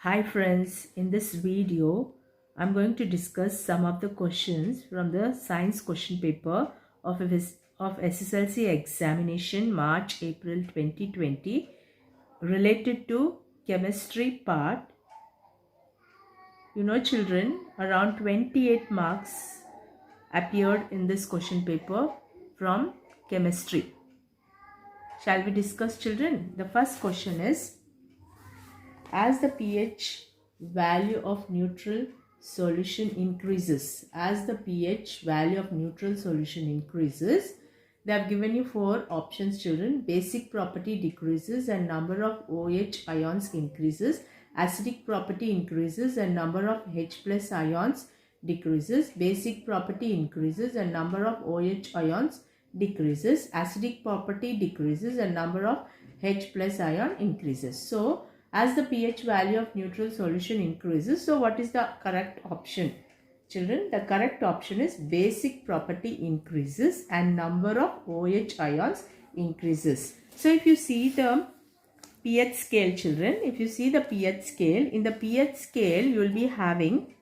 Hi friends, in this video I'm going to discuss some of the questions from the science question paper of SSLC examination March-April 2020 related to chemistry part. Children, around 28 marks appeared in this question paper from chemistry. Shall we discuss, children? The first question is, as the pH value of neutral solution increases, they have given you four options, children. Basic property decreases and number of OH ions increases. Acidic property increases and number of H plus ions decreases. Basic property increases and number of OH ions decreases. Acidic property decreases and number of H plus ion increases. So as the pH value of neutral solution increases, so what is the correct option? Children, the correct option is basic property increases and number of OH ions increases. So if you see the pH scale, children, in the pH scale you will be having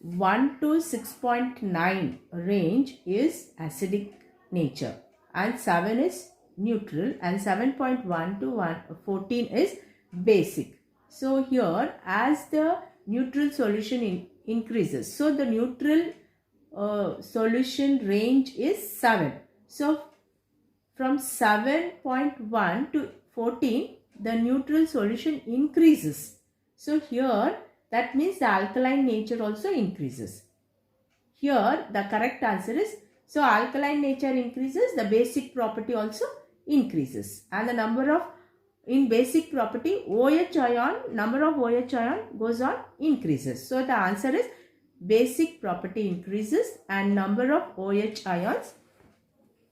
1 to 6.9 range is acidic nature and 7 is neutral and 7.1 to 14 is basic. So here, as the neutral solution increases, so the neutral solution range is 7. So from 7.1 to 14, the neutral solution increases. So here, that means the alkaline nature also increases. Here, the correct answer is, so alkaline nature increases, the basic property also increases, and the number of, in basic property, number of OH ion goes on increases. So the answer is basic property increases and number of OH ions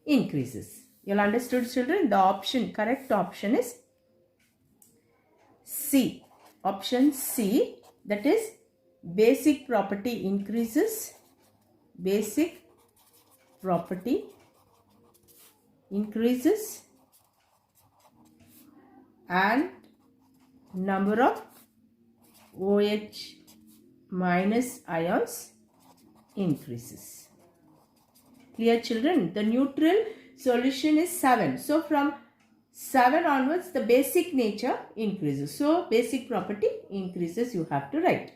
increases. You all understood, children? The correct option is C. Option C, that is basic property increases. Basic property increases and number of OH minus ions increases. Clear, children? The neutral solution is 7. So from 7 onwards the basic nature increases. So basic property increases, you have to write.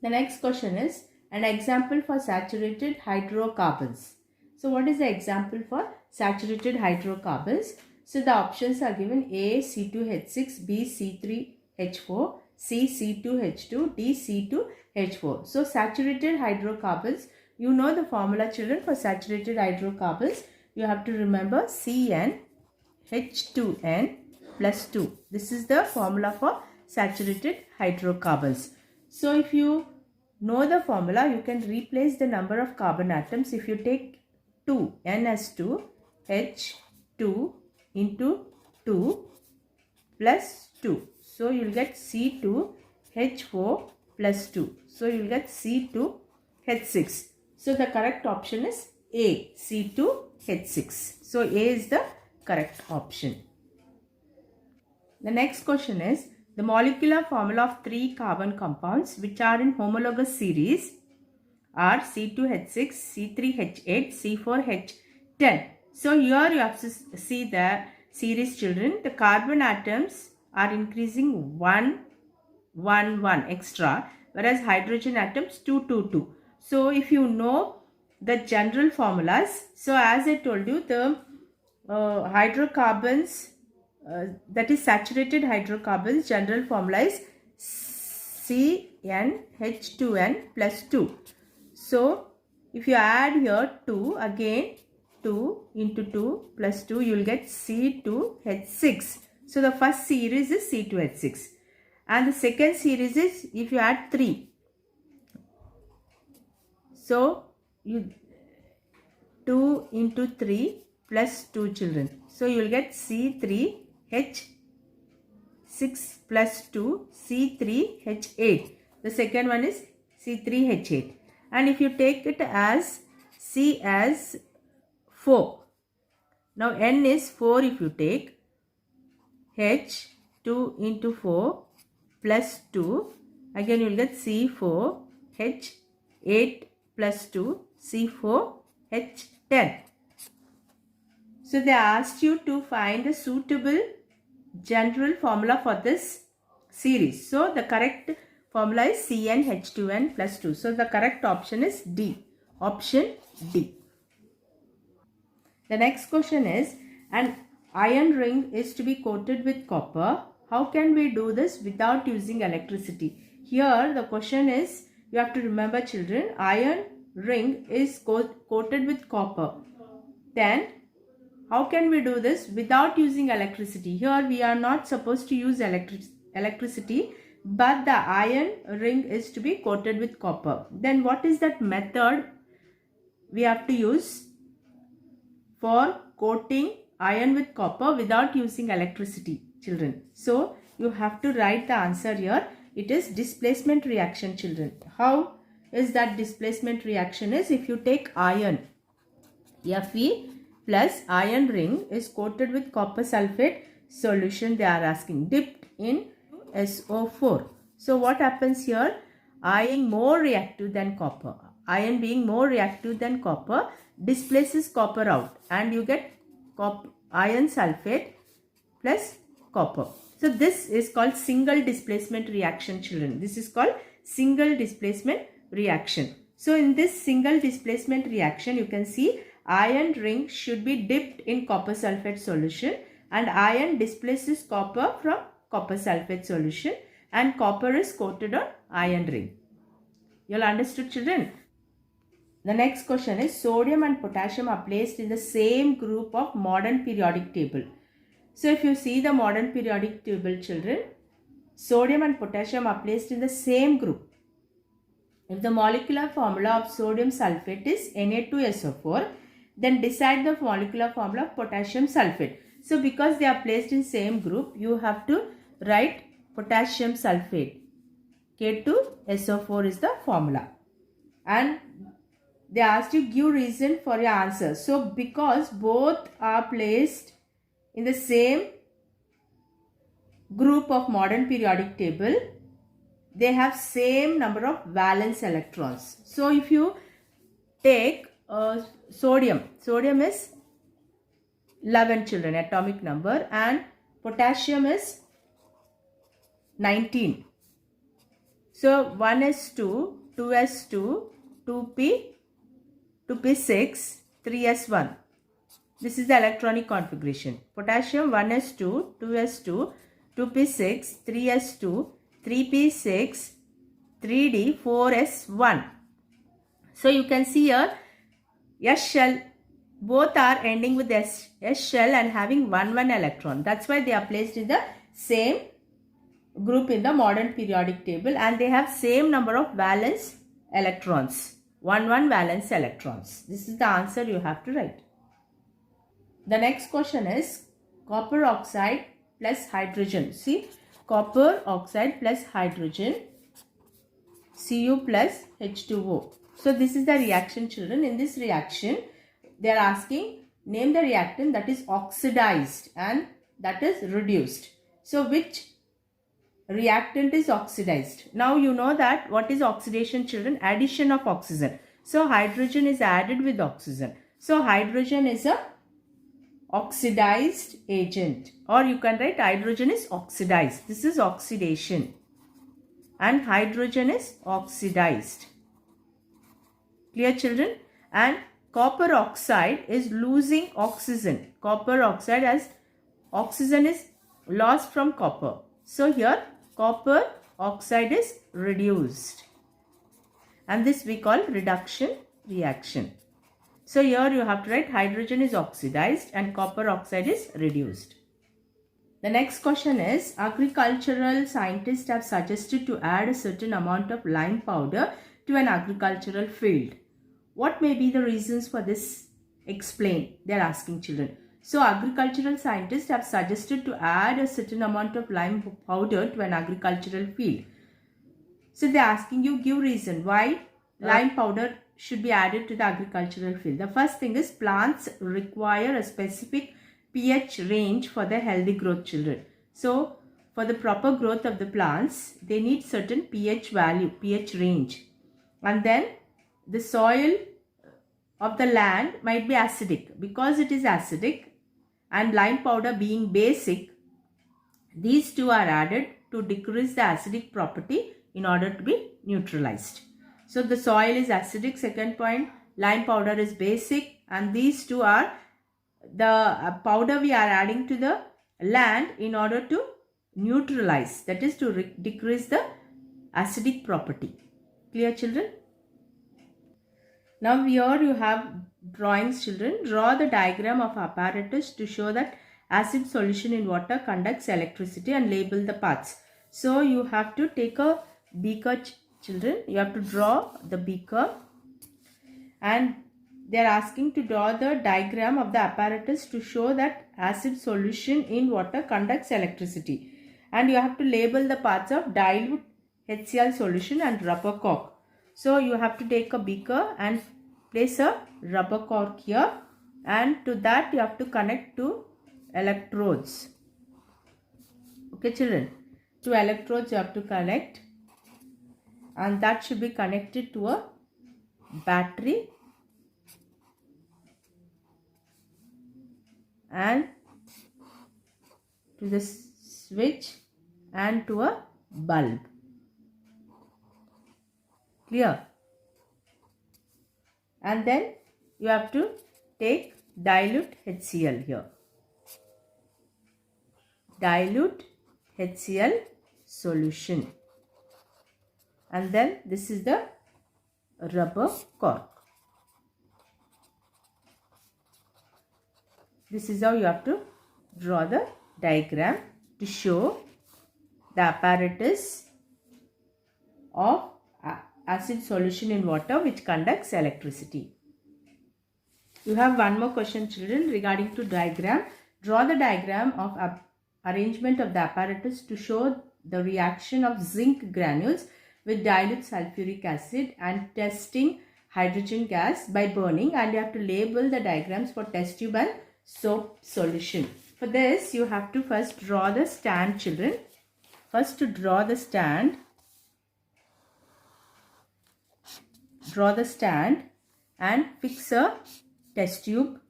The next question is an example for saturated hydrocarbons. So what is the example for saturated hydrocarbons? So the options are given: A C2H6, B C3H4, C C2H2, D C2H4. So saturated hydrocarbons, you know the formula, children, for saturated hydrocarbons. You have to remember CnH2n plus 2. This is the formula for saturated hydrocarbons. So if you know the formula, you can replace the number of carbon atoms. If you take 2, N as 2, H2 into 2 plus 2. So you will get C2H4 plus 2. So you will get C2H6. So the correct option is A, C2H6. So A is the correct option. The next question is, the molecular formula of 3 carbon compounds which are in homologous series are C2H6, C3H8, C4H10. So here you have to see the series, children. The carbon atoms are increasing 1, 1, 1 extra, whereas hydrogen atoms 2, 2, 2. So if you know the general formulas, so as I told you, the hydrocarbons, that is saturated hydrocarbons, general formula is CnH2n plus 2. So if you add here 2, again 2 into 2 plus 2, you will get C2H6. So the first series is C2H6 and the second series is, if you add 3, so you 2 into 3 plus 2, children. So you will get C3H6 plus 2, C3H8. The second one is C3H8. And if you take it as C as 4. Now N is 4 if you take. H 2 into 4 plus 2. Again you will get C4H8 plus 2 C4H10. So they asked you to find a suitable general formula for this series. So the correct formula is CnH2n plus 2. So the correct option is D. Option D. The next question is, an iron ring is to be coated with copper. How can we do this without using electricity? Here the question is, you have to remember children, iron ring is coated with copper. Then how can we do this without using electricity? Here we are not supposed to use electricity, but the iron ring is to be coated with copper. Then what is that method we have to use for coating iron with copper without using electricity, children? So you have to write the answer here. It is displacement reaction, children. How is that displacement reaction? Is if you take iron, Fe plus iron ring is coated with copper sulfate solution, they are asking, dipped in SO4. So what happens here? Iron more reactive than copper. Iron being more reactive than copper displaces copper out and you get iron sulfate plus copper. So this is called single displacement reaction, children. This is called single displacement reaction. So in this single displacement reaction, you can see iron ring should be dipped in copper sulfate solution and iron displaces copper from copper sulfate solution and copper is coated on iron ring. You all understood, children? The next question is, sodium and potassium are placed in the same group of modern periodic table. So if you see the modern periodic table, children, sodium and potassium are placed in the same group. If the molecular formula of sodium sulfate is Na2SO4, then decide the molecular formula of potassium sulfate. So because they are placed in same group, you have to write potassium sulfate. K2SO4 is the formula. And they asked you give reason for your answer. So because both are placed in the same group of modern periodic table, they have same number of valence electrons. So if you take sodium is 11, children, atomic number, and potassium is 19. So 1s2, 2s2, 2p6, 3s1. This is the electronic configuration. Potassium 1s2, 2s2, 2p6, 3s2, 3p6, 3d, 4s1. So you can see here S shell, both are ending with S shell and having 1 electron. That's why they are placed in the same group in the modern periodic table and they have same number of valence electrons. 1 valence electrons. This is the answer you have to write. The next question is copper oxide plus hydrogen. See, copper oxide plus hydrogen, Cu plus H2O. So this is the reaction, children. In this reaction, they are asking name the reactant that is oxidized and that is reduced. So which reactant is oxidized? Now you know that what is oxidation, children? Addition of oxygen. So hydrogen is added with oxygen. So hydrogen is a oxidized agent, or you can write hydrogen is oxidized. This is oxidation and hydrogen is oxidized. Clear, children? And copper oxide is losing oxygen. Copper oxide, as oxygen is lost from copper. So here copper oxide is reduced. And this we call reduction reaction. So here you have to write hydrogen is oxidized and copper oxide is reduced. The next question is, agricultural scientists have suggested to add a certain amount of lime powder to an agricultural field. What may be the reasons for this? Explain. They are asking, children. So agricultural scientists have suggested to add a certain amount of lime powder to an agricultural field. So they are asking you give reason why lime powder should be added to the agricultural field. The first thing is plants require a specific pH range for their healthy growth, children. So for the proper growth of the plants, they need certain pH value, pH range. And then the soil of the land might be acidic. Because it is acidic and lime powder being basic, these two are added to decrease the acidic property in order to be neutralized. So the soil is acidic, second point, lime powder is basic, and these two are the powder we are adding to the land in order to neutralize, that is to decrease the acidic property. Clear, children? Now here you have drawings, children. Draw the diagram of apparatus to show that acid solution in water conducts electricity and label the parts. So you have to take a beaker, children. You have to draw the beaker, and they are asking to draw the diagram of the apparatus to show that acid solution in water conducts electricity. And you have to label the parts of dilute HCl solution and rubber cork. So you have to take a beaker and place a rubber cork here, and to that you have to connect two electrodes. Okay, children, two electrodes you have to connect, and that should be connected to a battery and to the switch and to a bulb. Clear? And then you have to take dilute HCl here. Dilute HCl solution. And then this is the rubber cork. This is how you have to draw the diagram to show the apparatus of acid solution in water which conducts electricity. You have one more question, children, regarding to diagram. Draw the diagram of arrangement of the apparatus to show the reaction of zinc granules with dilute sulfuric acid and testing hydrogen gas by burning, and you have to label the diagrams for test tube and soap solution. For this you have to first draw the stand, children. First, to draw the stand, draw the stand and fix a test tube.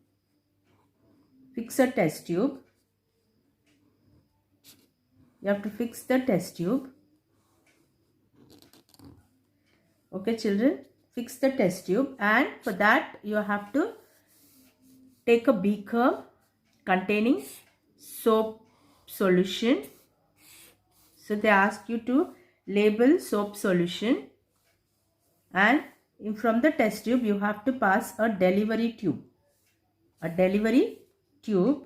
Fix a test tube. You have to fix the test tube. Okay, children, fix the test tube, and for that you have to take a beaker containing soap solution. So they ask you to label soap solution, and from the test tube you have to pass a delivery tube. A delivery tube.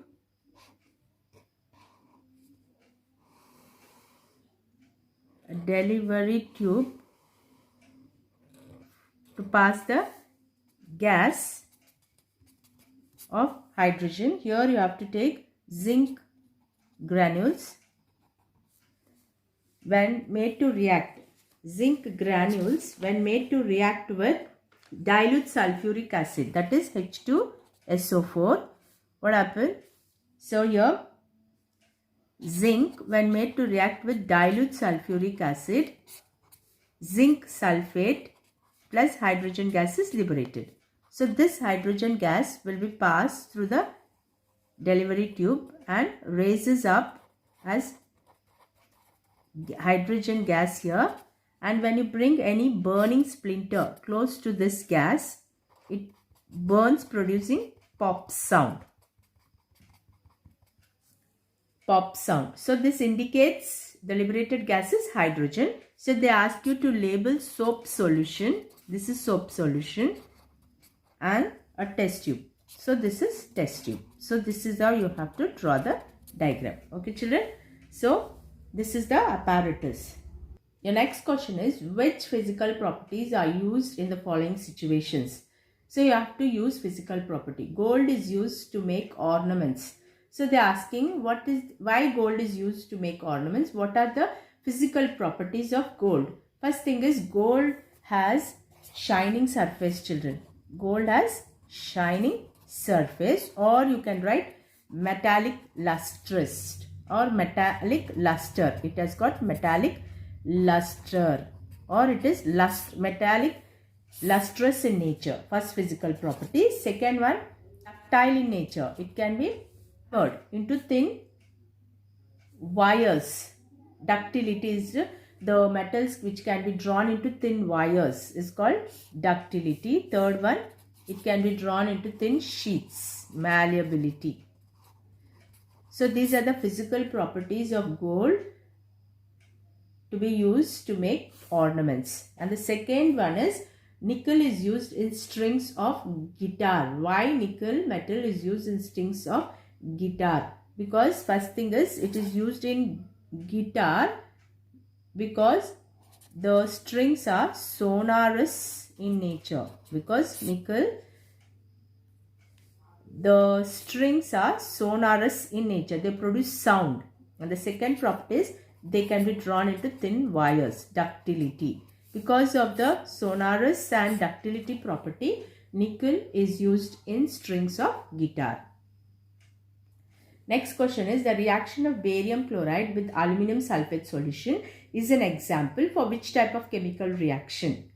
A delivery tube to pass the gas of hydrogen. Here you have to take zinc granules. When made to react, zinc granules when made to react with dilute sulfuric acid, that is H2SO4, what happens? So here zinc when made to react with dilute sulfuric acid, zinc sulfate plus hydrogen gas is liberated. So this hydrogen gas will be passed through the delivery tube and raises up as hydrogen gas here, and when you bring any burning splinter close to this gas, it burns producing pop sound. Pop sound. So this indicates the liberated gas is hydrogen. So they ask you to label soap solution. This is soap solution and a test tube. So this is test tube. So this is how you have to draw the diagram. Okay, children. So this is the apparatus. Your next question is, which physical properties are used in the following situations? So you have to use physical property. Gold is used to make ornaments. So they are asking why gold is used to make ornaments. What are the physical properties of gold? First thing is, gold has shining surface, children. Gold has shining surface, or you can write metallic lustrous. or metallic luster. It has got metallic luster, or it is metallic lustrous in nature. First physical property. Second one, ductile in nature. It can be turned into thin wires. Ductility is the metals which can be drawn into thin wires is called ductility. Third one, it can be drawn into thin sheets. Malleability. So these are the physical properties of gold to be used to make ornaments. And the second one is nickel is used in strings of guitar. Why nickel metal is used in strings of guitar? Because first thing is it is used in guitar because the strings are sonorous in nature. Because nickel, the strings are sonorous in nature. They produce sound. And the second property is they can be drawn into thin wires. Ductility. Because of the sonorous and ductility property, nickel is used in strings of guitar. Next question is, the reaction of barium chloride with aluminum sulfate solution is an example for which type of chemical reaction?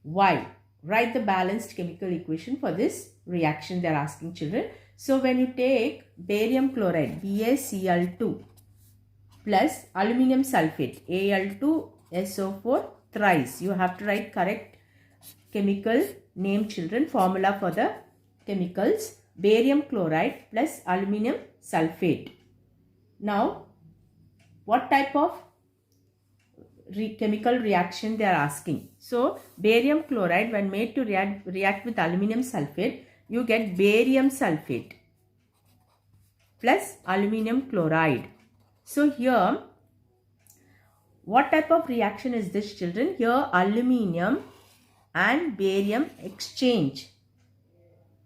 Why? Write the balanced chemical equation for this reaction they are asking children. So when you take barium chloride, BaCl2 plus aluminum sulfate, Al2SO4 thrice. You have to write correct chemical name children, formula for the chemicals. Barium chloride plus aluminum sulfate. Now, what type of chemical reaction they are asking? So, barium chloride when made to react with aluminum sulfate, you get barium sulfate plus aluminum chloride. So, here, what type of reaction is this children? Here, aluminum and barium exchange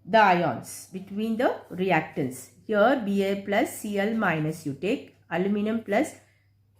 the ions between the reactants. Here Ba plus Cl minus you take, aluminum plus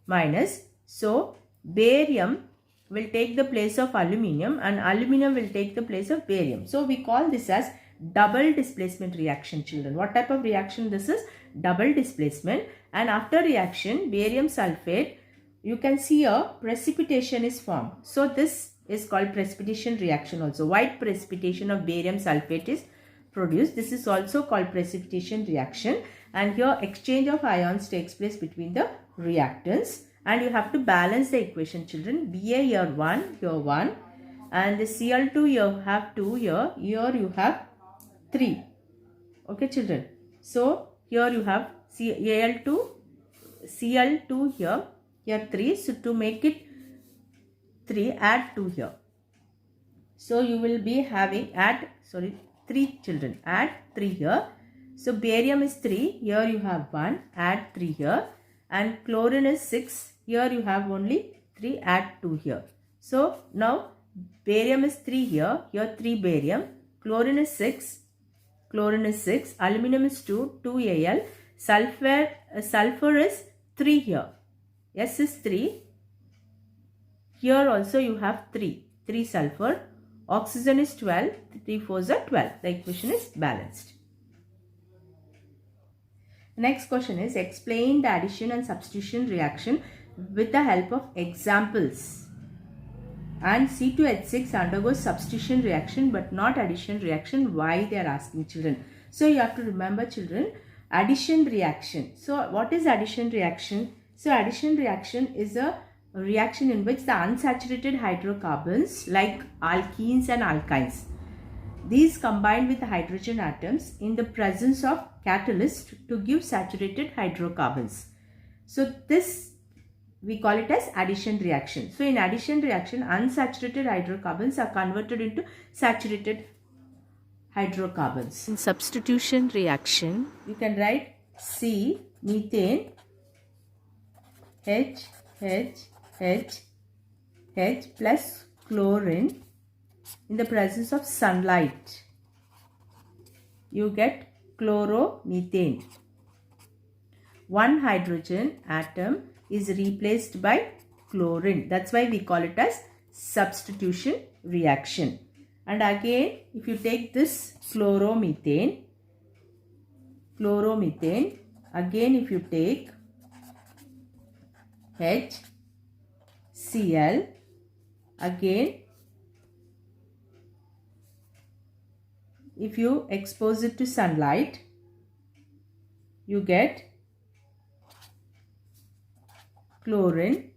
minus. So barium will take the place of aluminum and aluminum will take the place of barium. So we call this as double displacement reaction children. What type of reaction this is? Double displacement. And after reaction, barium sulfate, you can see a precipitation is formed. So this is called precipitation reaction also. White precipitation of barium sulfate is produced. This is also called precipitation reaction, and here exchange of ions takes place between the reactants, and you have to balance the equation children. Ba here 1, here 1, and the Cl2 here have 2, here you have 3. Okay children. So here you have Cl2 here 3. So to make it 3, add 2 here. So you will be having 3 children, add 3 here. So barium is 3, here you have 1, add 3 here, and chlorine is 6, here you have only 3, add 2 here. So now barium is 3 here 3 barium, chlorine is 6, aluminum is 2, 2 Al, sulfur is 3 here, S is 3, here also you have 3 sulfur, oxygen is 12, 3 4s are 12. The equation is balanced. Next question is, explain the addition and substitution reaction with the help of examples. And C2H6 undergoes substitution reaction but not addition reaction. Why they are asking children? So you have to remember children, addition reaction. So what is addition reaction? So addition reaction is a reaction in which the unsaturated hydrocarbons like alkenes and alkynes, these combine with the hydrogen atoms in the presence of catalyst to give saturated hydrocarbons. So this we call it as addition reaction. So in addition reaction, unsaturated hydrocarbons are converted into saturated hydrocarbons. In substitution reaction, you can write C methane H plus chlorine in the presence of sunlight. You get chloromethane. One hydrogen atom is replaced by chlorine. That's why we call it as substitution reaction. And again, if you take this chloromethane, again if you take HCl. Again, if you expose it to sunlight, you get chlorine.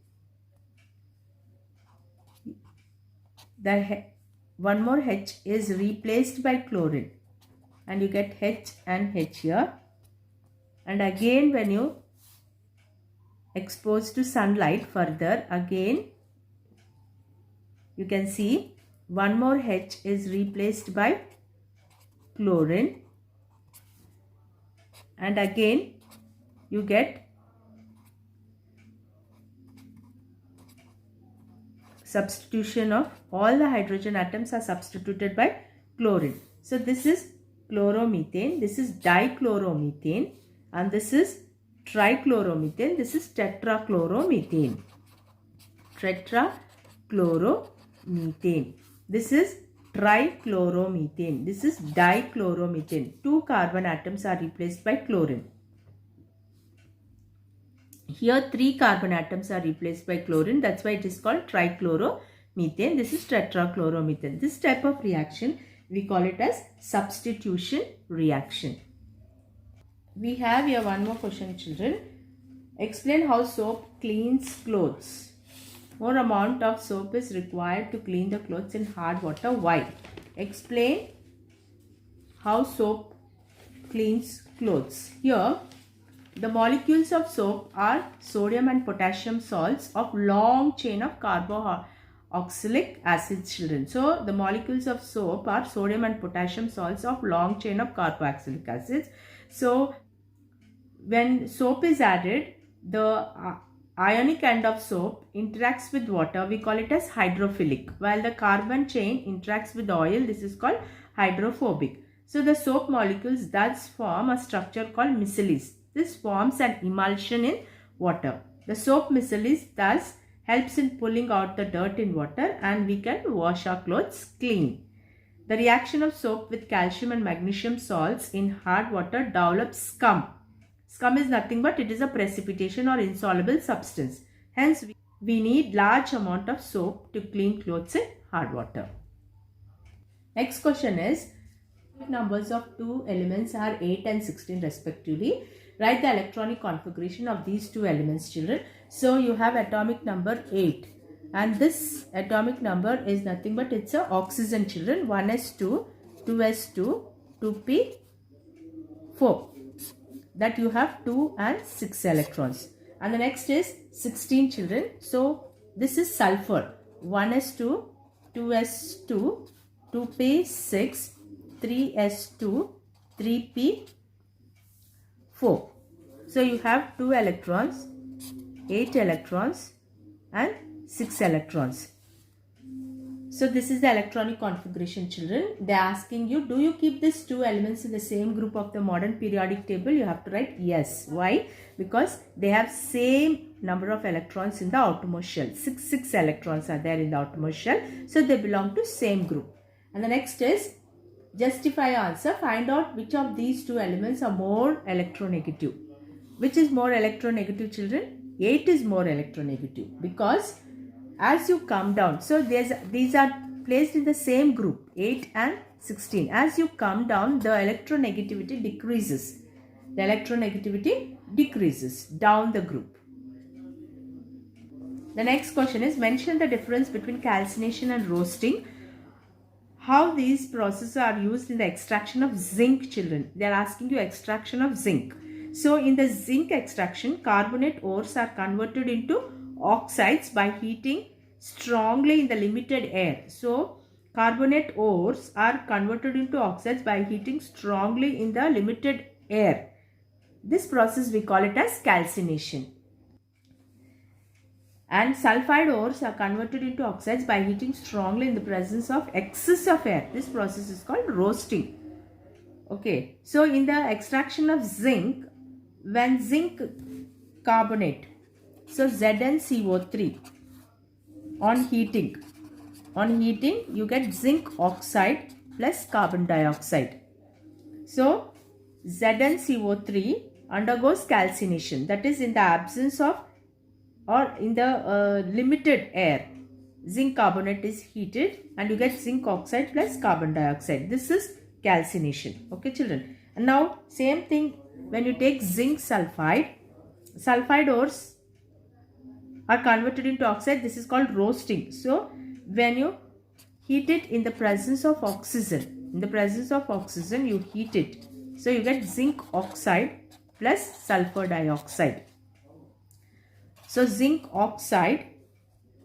One more H is replaced by chlorine and you get H and H here. And again, when you expose to sunlight further, again you can see one more H is replaced by chlorine, and again you get substitution of all the hydrogen atoms are substituted by chlorine. So this is chloromethane, this is dichloromethane, and this is trichloromethane, this is tetrachloromethane. Tetrachloromethane. This is trichloromethane. This is dichloromethane. 2 carbon atoms are replaced by chlorine. Here 3 carbon atoms are replaced by chlorine. That's why it is called trichloromethane. This is tetrachloromethane. This type of reaction we call it as substitution reaction. We have here one more question, children. Explain how soap cleans clothes. More amount of soap is required to clean the clothes in hard water. Why? Explain how soap cleans clothes. Here, the molecules of soap are sodium and potassium salts of long chain of carboxylic acid, children. So, the molecules of soap are sodium and potassium salts of long chain of carboxylic acids. So, when soap is added, the ionic end of soap interacts with water. We call it as hydrophilic. While the carbon chain interacts with oil, this is called hydrophobic. So, the soap molecules thus form a structure called micelles. This forms an emulsion in water. The soap micelles thus helps in pulling out the dirt in water, and we can wash our clothes clean. The reaction of soap with calcium and magnesium salts in hard water develops scum. Scum is nothing but it is a precipitation or insoluble substance. Hence, we need large amount of soap to clean clothes in hard water. Next question is, numbers of two elements are 8 and 16 respectively. Write the electronic configuration of these two elements, children. So, you have atomic number 8. And this atomic number is nothing but it's a oxygen, children. 1s2, 2s2, 2p4. That you have 2 and 6 electrons. And the next is 16, children. So, this is sulfur. 1s2, 2s2, 2p6, 3s2, 3p4. So, you have 2 electrons, 8 electrons and 6 electrons. So, this is the electronic configuration, children. They are asking you, do you keep these 2 elements in the same group of the modern periodic table? You have to write yes. Why? Because they have same number of electrons in the outermost shell. 6 electrons are there in the outermost shell. So, they belong to same group. And the next is, justify answer. Find out which of these 2 elements are more electronegative. Which is more electronegative, children? 8 is more electronegative because as you come down, so these are placed in the same group, 8 and 16. As you come down, the electronegativity decreases. The electronegativity decreases down the group. The next question is, mention the difference between calcination and roasting. How these processes are used in the extraction of zinc, children. They are asking you extraction of zinc. So, in the zinc extraction, carbonate ores are converted into oxides by heating strongly in the limited air. So, carbonate ores are converted into oxides by heating strongly in the limited air. This process we call it as calcination. And sulfide ores are converted into oxides by heating strongly in the presence of excess of air. This process is called roasting. Okay. So, in the extraction of zinc, when zinc carbonate, so ZnCO3, on heating you get zinc oxide plus carbon dioxide. So, ZnCO3 undergoes calcination, that is in the absence of or in the limited air, zinc carbonate is heated and you get zinc oxide plus carbon dioxide. This is calcination. Okay children. And now same thing when you take zinc sulfide. Sulfide ores are converted into oxide. This is called roasting. So when you heat it in the presence of oxygen, you heat it. So you get zinc oxide plus sulfur dioxide. So zinc oxide,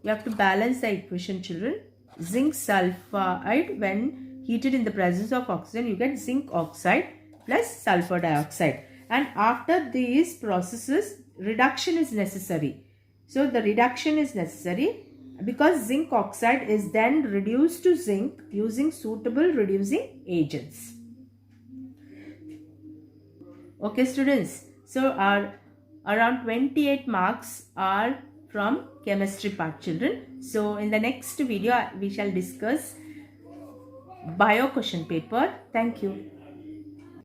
you have to balance the equation children. Zinc sulfide, when heated in the presence of oxygen, you get zinc oxide plus sulfur dioxide. And after these processes, reduction is necessary. So the reduction is necessary because zinc oxide is then reduced to zinc using suitable reducing agents. Okay students, so our around 28 marks are from chemistry part children. So in the next video we shall discuss bio question paper. Thank you.